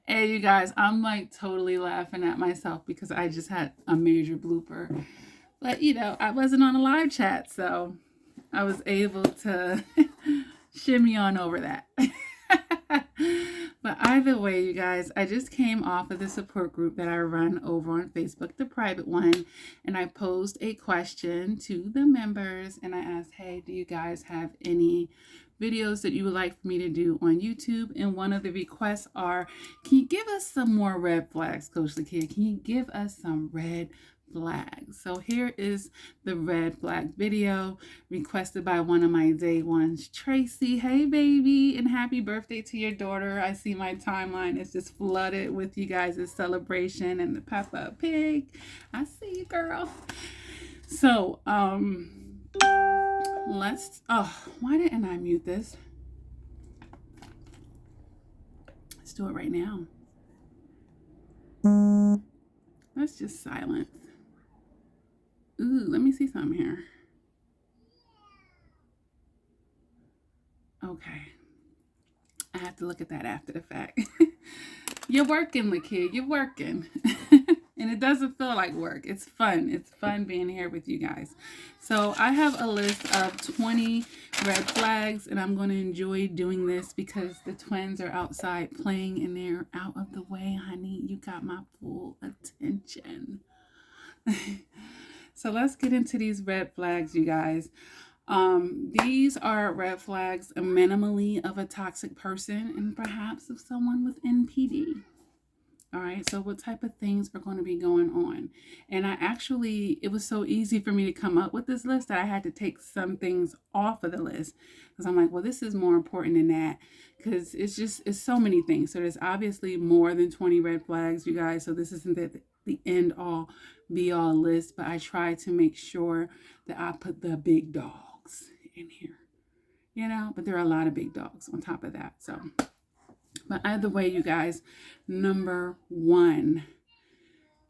Hey, you guys, I'm like totally laughing at myself because I just had a major blooper. But, I wasn't on a live chat, so I was able to shimmy on over that. But either way, you guys, I just came off of the support group that I run over on Facebook, the private one, and I posed a question to the members and I asked, hey, do you guys have any videos that you would like for me to do on YouTube? And one of the requests are, can you give us some more red flags, Coach Lakia? Can you give us some red flags? So here is the red flag video requested by one of my day ones, Tracy. Hey, baby, and happy birthday to your daughter. I see my timeline is just flooded with you guys' celebration and the Peppa Pig. I see you, girl. So, why didn't I mute this? Let's do it right now. Let's just silence. Ooh, let me see something here. Okay. I have to look at that after the fact. You're working, Lakia. You're working. And it doesn't feel like work. It's fun. It's fun being here with you guys. So I have a list of 20 red flags, and I'm going to enjoy doing this because the twins are outside playing and they're out of the way, honey. You got my full attention. So let's get into these red flags, you guys. These are red flags minimally of a toxic person and perhaps of someone with NPD. All right, so what type of things are going to be going on? And it was so easy for me to come up with this list that I had to take some things off of the list because I'm like, well, this is more important than that because it's so many things. So there's obviously more than 20 red flags, you guys. So this isn't the end all be all list, but I try to make sure that I put the big dogs in here, but there are a lot of big dogs on top of that. So. But either way, you guys, number one,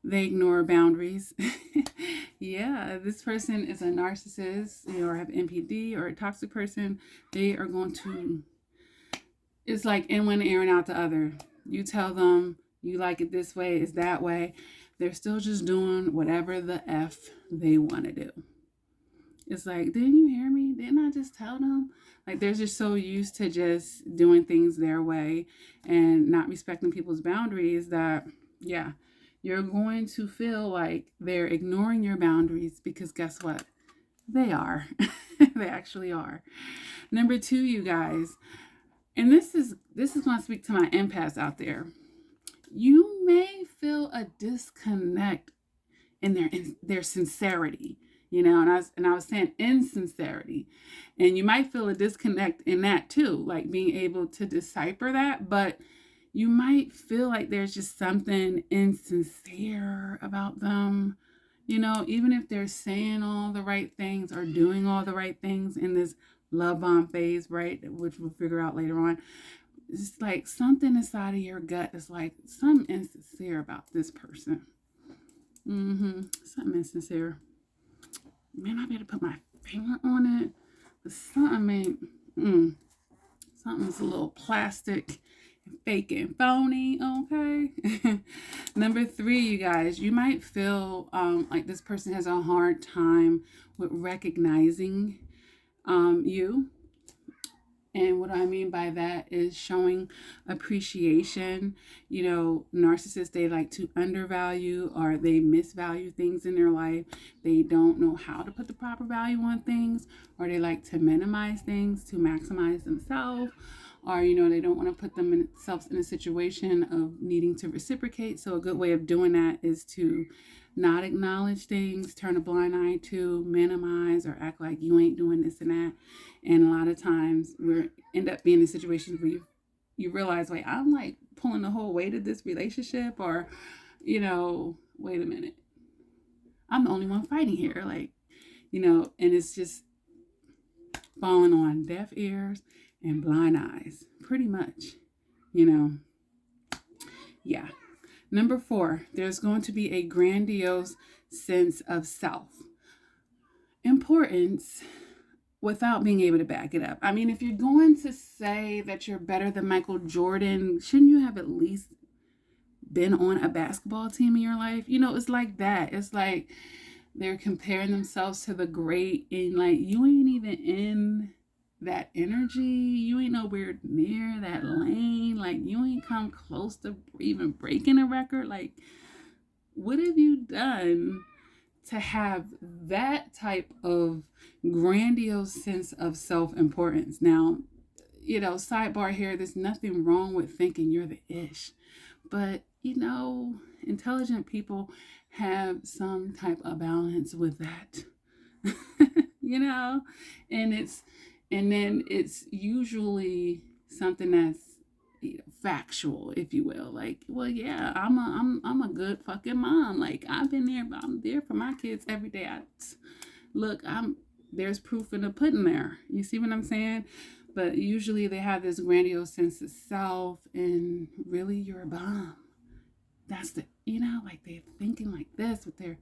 they ignore boundaries. Yeah, this person is a narcissist or have NPD or a toxic person. They are going to, it's like in one ear and out the other. You tell them you like it this way, it's that way. They're still just doing whatever the F they want to do. It's like, didn't you hear me? Didn't I just tell them? Like, they're just so used to just doing things their way and not respecting people's boundaries that, yeah, you're going to feel like they're ignoring your boundaries because guess what? They are. They actually are. Number two, you guys, and this is going to speak to my empaths out there. You may feel a disconnect in their sincerity. And I was saying insincerity, and you might feel a disconnect in that too, like being able to decipher that, but you might feel like there's just something insincere about them, even if they're saying all the right things or doing all the right things in this love bomb phase, right? Which we'll figure out later on. It's like something inside of your gut is like something insincere about this person. Something insincere. Man, I better put my finger on it. But something's a little plastic and fake and phony, okay? Number three, you guys, you might feel like this person has a hard time with recognizing you. And what I mean by that is showing appreciation. Narcissists, they like to undervalue or they misvalue things in their life. They don't know how to put the proper value on things, or they like to minimize things to maximize themselves, or, they don't want to put themselves in a situation of needing to reciprocate. So a good way of doing that is to not acknowledge things, turn a blind eye to, minimize, or act like you ain't doing this and that. And a lot of times we end up being in situations where you realize, wait, I'm like pulling the whole weight of this relationship, or, wait a minute, I'm the only one fighting here. Like, and it's just falling on deaf ears and blind eyes, pretty much, yeah. Number four, there's going to be a grandiose sense of self importance without being able to back it up. If you're going to say that you're better than Michael Jordan, shouldn't you have at least been on a basketball team in your life? You know, it's like that. It's like they're comparing themselves to the great, and like you ain't even in that energy. You ain't nowhere near that lane. Like you ain't come close to even breaking a record. Like, what have you done to have that type of grandiose sense of self-importance? Now, you know, sidebar here, there's nothing wrong with thinking you're the ish. But, you know, intelligent people have some type of balance with that. You know, and then it's usually something that's, you know, factual, if you will. Like, well, yeah, I'm a good fucking mom. Like I'm there for my kids every day. There's proof in the pudding there. You see what I'm saying? But usually they have this grandiose sense of self, and really you're a bum. That's the, you know, like they're thinking like this with their,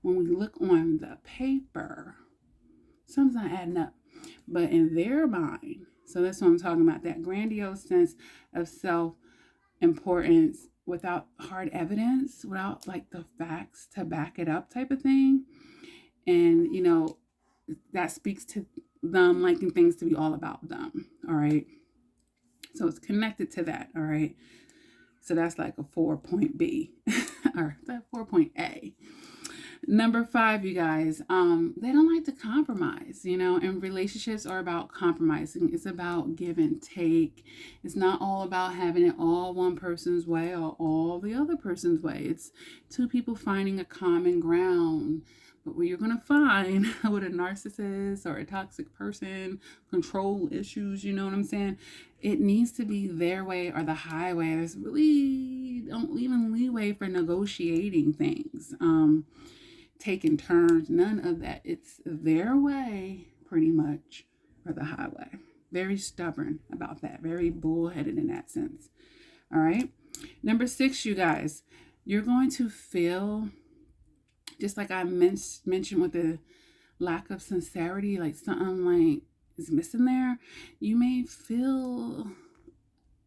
when we look on the paper, something's not adding up. But in their mind, so that's what I'm talking about, that grandiose sense of self-importance without hard evidence, without like the facts to back it up type of thing. And, you know, that speaks to them liking things to be all about them. All right. So it's connected to that. All right. So that's like a 4.B or that 4.A. Number 5, you guys, they don't like to compromise, you know, and relationships are about compromising. It's about give and take. It's not all about having it all one person's way or all the other person's way. It's two people finding a common ground. But what you're going to find with a narcissist or a toxic person, control issues, you know what I'm saying? It needs to be their way or the highway. There's really don't even leeway for negotiating things, taking turns, none of that. It's their way pretty much or the highway. Very stubborn about that. Very bullheaded in that sense. All right. Number 6, you guys, you're going to feel, just like I mentioned with the lack of sincerity, like something like is missing there. You may feel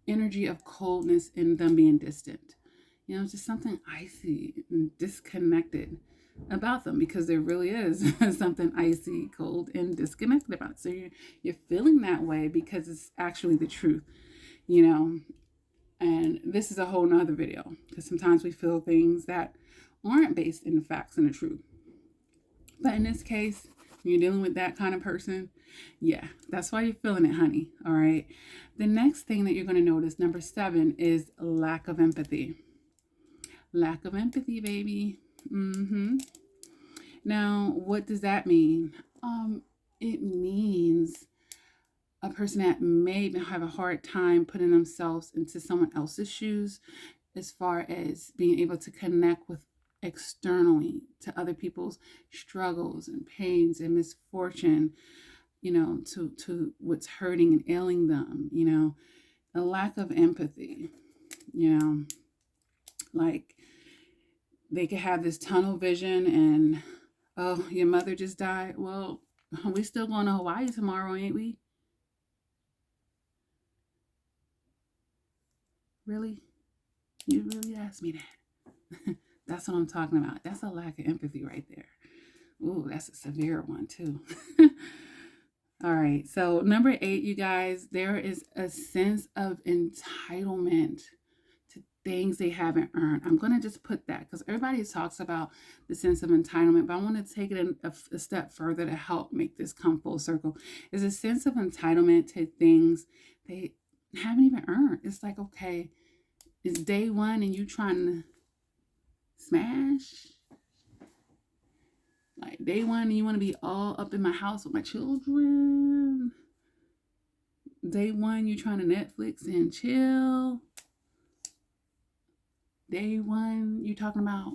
energy of coldness in them being distant. You know, just something icy and disconnected about them, because there really is something icy, cold, and disconnected about it. So you're feeling that way because it's actually the truth, you know. And this is a whole nother video, because sometimes we feel things that aren't based in the facts and the truth. But in this case, when you're dealing with that kind of person, yeah, that's why you're feeling it, honey. All right. The next thing that you're going to notice, number 7, is lack of empathy. Lack of empathy, baby. Now, what does that mean? It means a person that may have a hard time putting themselves into someone else's shoes, as far as being able to connect with externally to other people's struggles and pains and misfortune, you know, to what's hurting and ailing them, you know. A lack of empathy, you know, like they could have this tunnel vision and, oh, your mother just died. Well, we still going to Hawaii tomorrow, ain't we? Really? You really asked me that? That's what I'm talking about. That's a lack of empathy right there. Ooh, that's a severe one too. All right. So number 8, you guys, there is a sense of entitlement to things they haven't earned. I'm going to just put that, because everybody talks about the sense of entitlement, but I want to take it a step further to help make this come full circle. Is a sense of entitlement to things they haven't even earned. It's like, okay, it's day 1 and you trying to smash. Like day 1 and you want to be all up in my house with my children. Day 1 you trying to Netflix and chill. Day 1 you talking about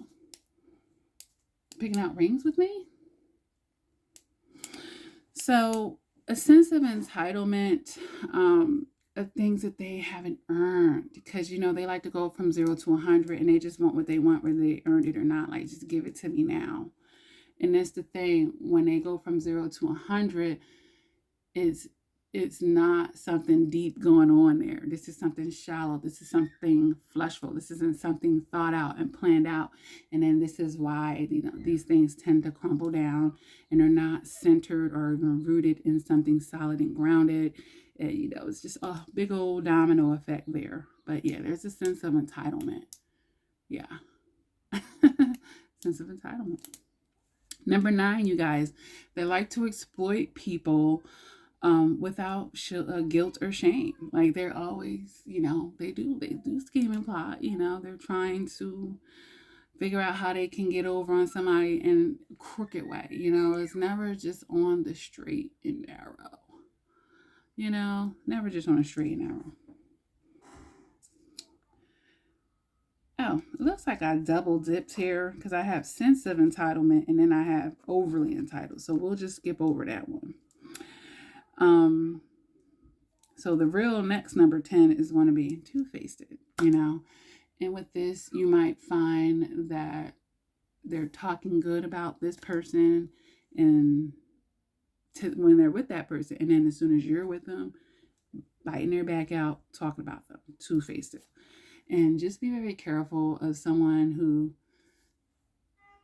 picking out rings with me. So a sense of entitlement of things that they haven't earned, because, you know, they like to go from 0 to 100 and they just want what they want, whether they earned it or not. Like, just give it to me now. And that's the thing, when they go from 0 to 100, is it's not something deep going on there. This is something shallow. This is something fleshful. This isn't something thought out and planned out. And then this is why, these things tend to crumble down and are not centered or even rooted in something solid and grounded. It's just a big old domino effect there. But yeah, there's a sense of entitlement. Yeah. Sense of entitlement. Number 9, you guys, they like to exploit people without guilt or shame. Like they're always, they do scheme and plot. They're trying to figure out how they can get over on somebody in a crooked way. It's never just on the straight and narrow. Never just on a straight and narrow. Oh, it looks like I double dipped here because I have sense of entitlement and then I have overly entitled. So we'll just skip over that one. So the real next number 10 is going to be two-faced, And with this, you might find that they're talking good about this person and when they're with that person. And then as soon as you're with them, biting their back out, talking about them, two-faced. And just be very careful of someone who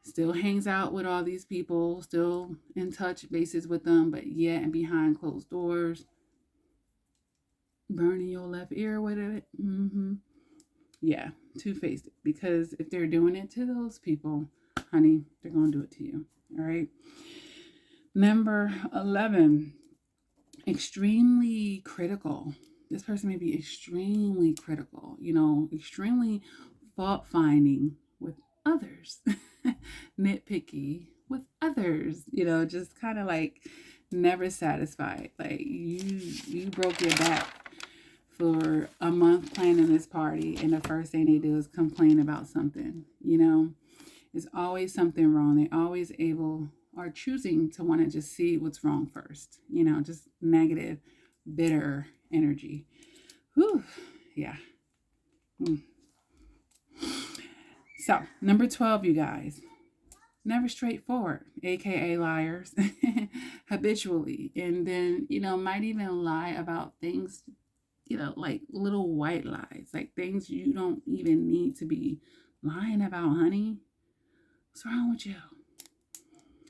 still hangs out with all these people, still in touch bases with them, but yet and behind closed doors, burning your left ear with it. Yeah, two-faced. Because if they're doing it to those people, honey, they're going to do it to you. All right. Number 11, extremely critical. This person may be extremely critical, extremely fault-finding with others, nitpicky with others, just kind of like never satisfied. Like you broke your back for a month planning this party, and the first thing they do is complain about something. There's always something wrong. They're always able or choosing to want to just see what's wrong first. Just negative, bitter energy. Whew. Yeah. So, number 12, you guys. Never straightforward, aka liars, habitually. And then, might even lie about things, like little white lies, like things you don't even need to be lying about, honey. What's wrong with you?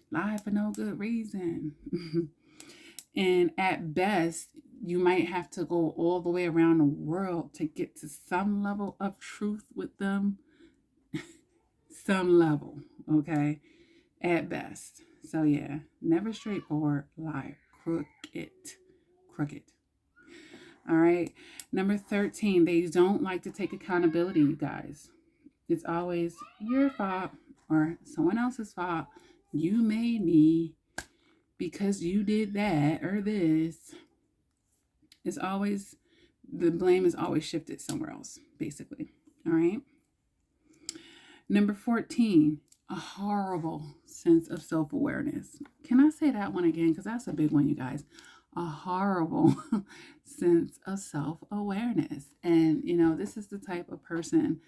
Lie for no good reason. And at best, you might have to go all the way around the world to get to some level of truth with them. Some level, okay? At best. So yeah, never straightforward, liar, crooked. All right. Number 13, they don't like to take accountability, you guys. It's always your fault or someone else's fault. You made me because you did that or this. It's always, the blame is always shifted somewhere else, basically. All right. Number 14, a horrible sense of self-awareness. Can I say that one again? Because that's a big one, you guys. A horrible sense of self-awareness. And, this is the type of person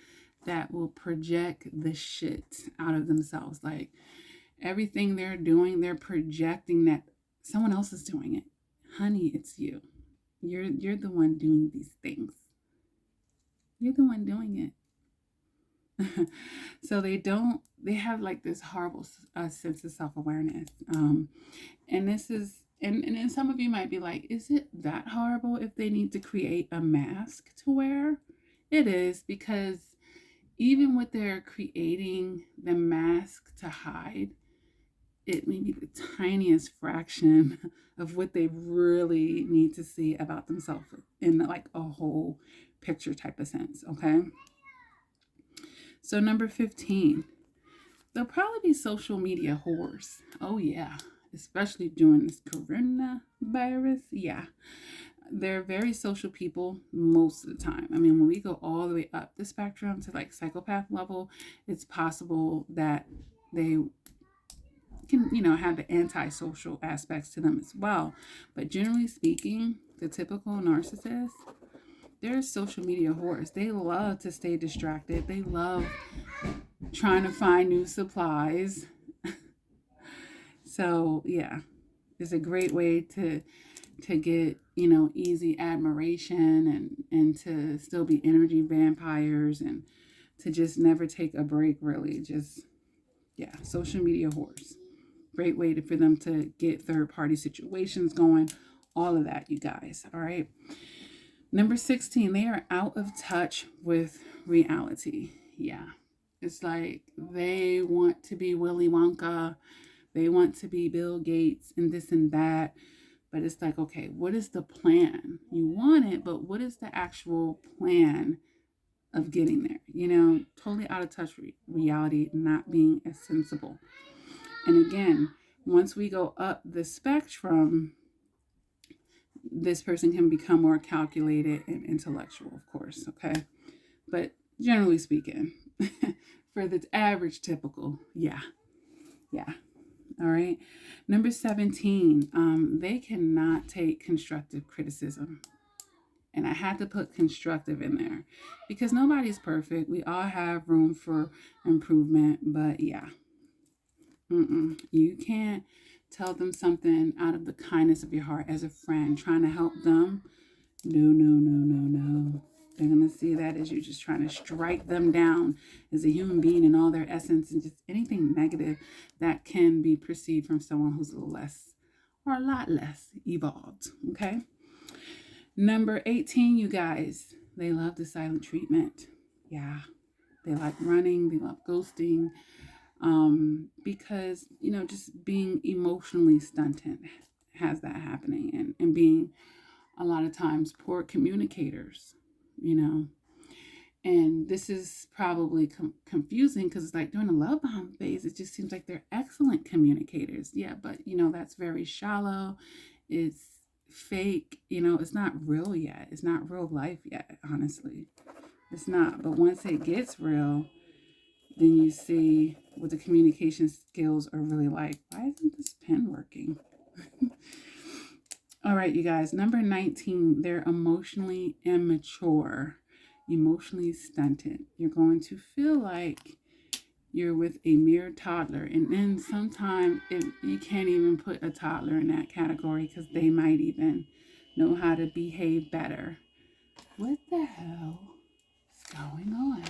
that will project the shit out of themselves. Like everything they're doing, they're projecting that someone else is doing it. Honey, it's you. You're the one doing these things. You're the one doing it. So they have like this horrible sense of self-awareness. And this is, and then some of you might be like, is it that horrible if they need to create a mask to wear? It is, because even with their creating the mask to hide, it may be the tiniest fraction of what they really need to see about themselves in like a whole picture type of sense, okay? So number 15, they'll probably be social media whores. Oh yeah, especially during this coronavirus. Yeah, they're very social people most of the time. I mean, when we go all the way up the spectrum to like psychopath level, it's possible that they can, have the antisocial aspects to them as well. But generally speaking, the typical narcissist, they're social media whores. They love to stay distracted. They love trying to find new supplies. So yeah, it's a great way to to get, easy admiration, and to still be energy vampires, and to just never take a break, really. Just, yeah, social media whores. Great way for them to get third party situations going. All of that, you guys. All right. Number 16, they are out of touch with reality. Yeah. It's like they want to be Willy Wonka. They want to be Bill Gates and this and that. But it's like, okay, what is the plan? You want it, but what is the actual plan of getting there? Totally out of touch with reality, not being as sensible. And again, once we go up the spectrum, this person can become more calculated and intellectual, of course, okay? But generally speaking, for the average typical, yeah. All right. Number 17, they cannot take constructive criticism. And I had to put constructive in there because nobody's perfect. We all have room for improvement, but yeah. You can't tell them something out of the kindness of your heart as a friend, trying to help them. No. They're going to see that as you just trying to strike them down as a human being in all their essence, and just anything negative that can be perceived from someone who's a little less or a lot less evolved. Okay. Number 18, you guys, they love the silent treatment. Yeah. They like running. They love ghosting. Because, just being emotionally stunted has that happening, and being a lot of times poor communicators, and this is probably confusing because it's like during the love bomb phase, it just seems like they're excellent communicators. Yeah, but, that's very shallow. It's fake, it's not real yet. It's not real life yet, honestly. It's not. But once it gets real, then you see what the communication skills are really like. Why isn't this pen working? All right, you guys. Number 19, they're emotionally immature, emotionally stunted. You're going to feel like you're with a mere toddler. And then sometimes you can't even put a toddler in that category because they might even know how to behave better. What the hell is going on?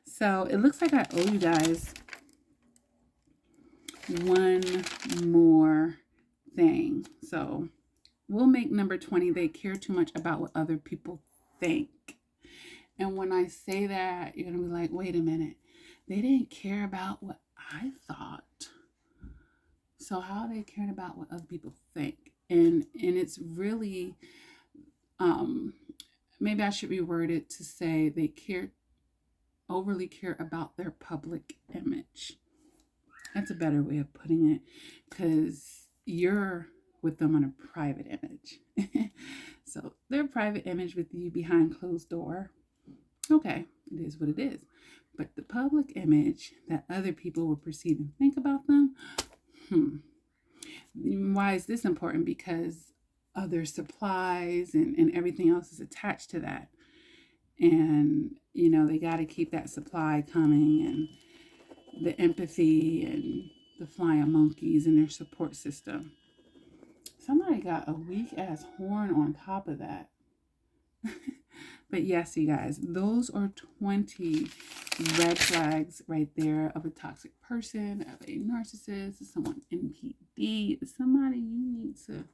So it looks like I owe you guys one more thing. So we'll make number 20. They care too much about what other people think. And when I say that, you're going to be like, wait a minute. They didn't care about what I thought. So how are they caring about what other people think? And it's really, maybe I should reword it to say they overly care about their public image. That's a better way of putting it, because you're with them on a private image. So their private image with you behind closed door, okay, it is what it is. But the public image that other people will perceive and think about them, why is this important? Because other supplies and everything else is attached to that. And, they got to keep that supply coming, and the empathy and the flying monkeys in their support system. Somebody got a weak ass horn on top of that. But yes, you guys, those are 20 red flags right there of a toxic person, of a narcissist, someone NPD, somebody you need to.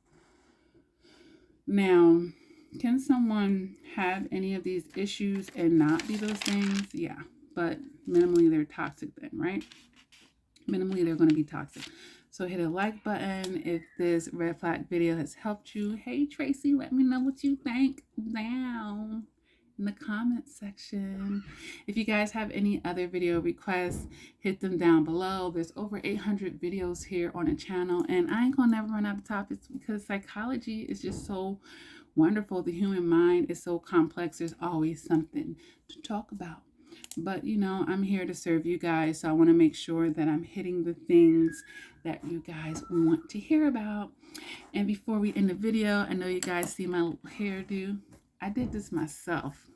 Now, can someone have any of these issues and not be those things? Yeah, but minimally they're toxic then, right? Minimally they're going to be toxic. So hit a like button if this red flag video has helped you. Hey Tracy, let me know what you think down in the comment section. If you guys have any other video requests, hit them down below. There's over 800 videos here on the channel, and I ain't gonna never run out of topics because psychology is just so wonderful. The human mind is so complex. There's always something to talk about. But, I'm here to serve you guys. So I want to make sure that I'm hitting the things that you guys want to hear about. And before we end the video, I know you guys see my hairdo. I did this myself.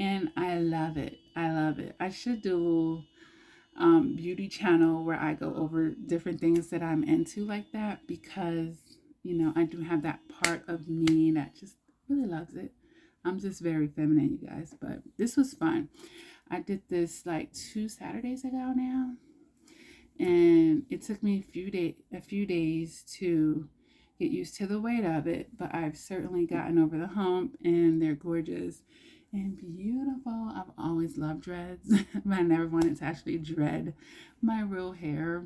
And I love it. I should do beauty channel where I go over different things that I'm into like that, because, you know, I do have that part of me that just really loves it. I'm just very feminine, you guys, but this was fun. I did this like 2 Saturdays ago now, and it took me a few days to get used to the weight of it, but I've certainly gotten over the hump, and they're gorgeous and beautiful. I've always loved dreads, but I never wanted to actually dread my real hair.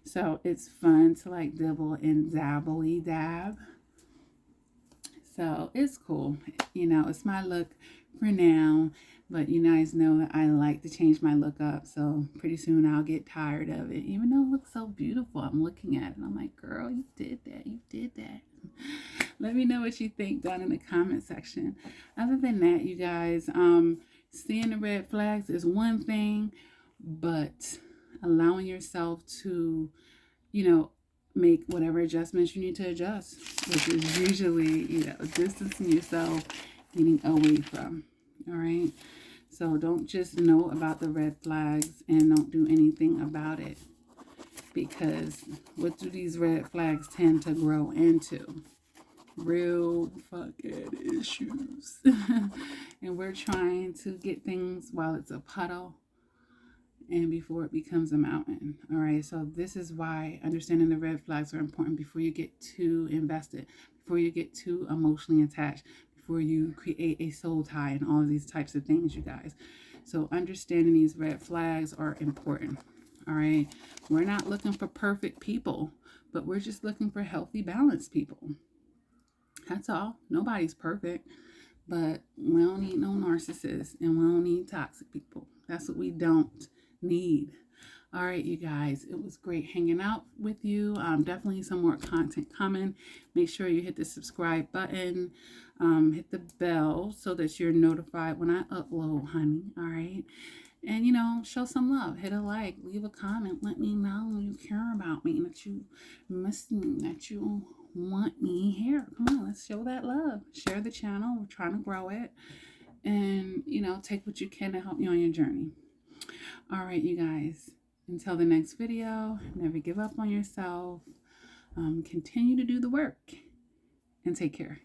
So it's fun to like dibble and dabbly dab. So it's cool. You know, it's my look for now, but you guys know that I like to change my look up. So pretty soon I'll get tired of it. Even though it looks so beautiful, I'm looking at it and I'm like, girl, you did that. You did that. Let me know what you think down in the comment section. Other than that, you guys, seeing the red flags is one thing, but allowing yourself to, you know, make whatever adjustments you need to adjust, which is usually, you know, distancing yourself, getting away from. All right. So don't just know about the red flags and don't do anything about it, because what do these red flags tend to grow into? Real fucking issues. And we're trying to get things while it's a puddle and before it becomes a mountain. All right, so this is why understanding the red flags are important before you get too invested, before you get too emotionally attached, before you create a soul tie and all of these types of things, you guys. So understanding these red flags are important. All right, we're not looking for perfect people, but we're just looking for healthy, balanced people. That's all. Nobody's perfect, but we don't need no narcissists, and we don't need toxic people. That's what we don't need. All right, you guys, it was great hanging out with you. Definitely some more content coming. Make sure you hit the subscribe button, hit the bell so that you're notified when I upload, honey. All right. And, you know, show some love. Hit a like, leave a comment. Let me know you care about me, that you miss me, that you want me here. Come on, let's show that love. Share the channel. We're trying to grow it. And, you know, take what you can to help you on your journey. All right, you guys. Until the next video, never give up on yourself. Continue to do the work and take care.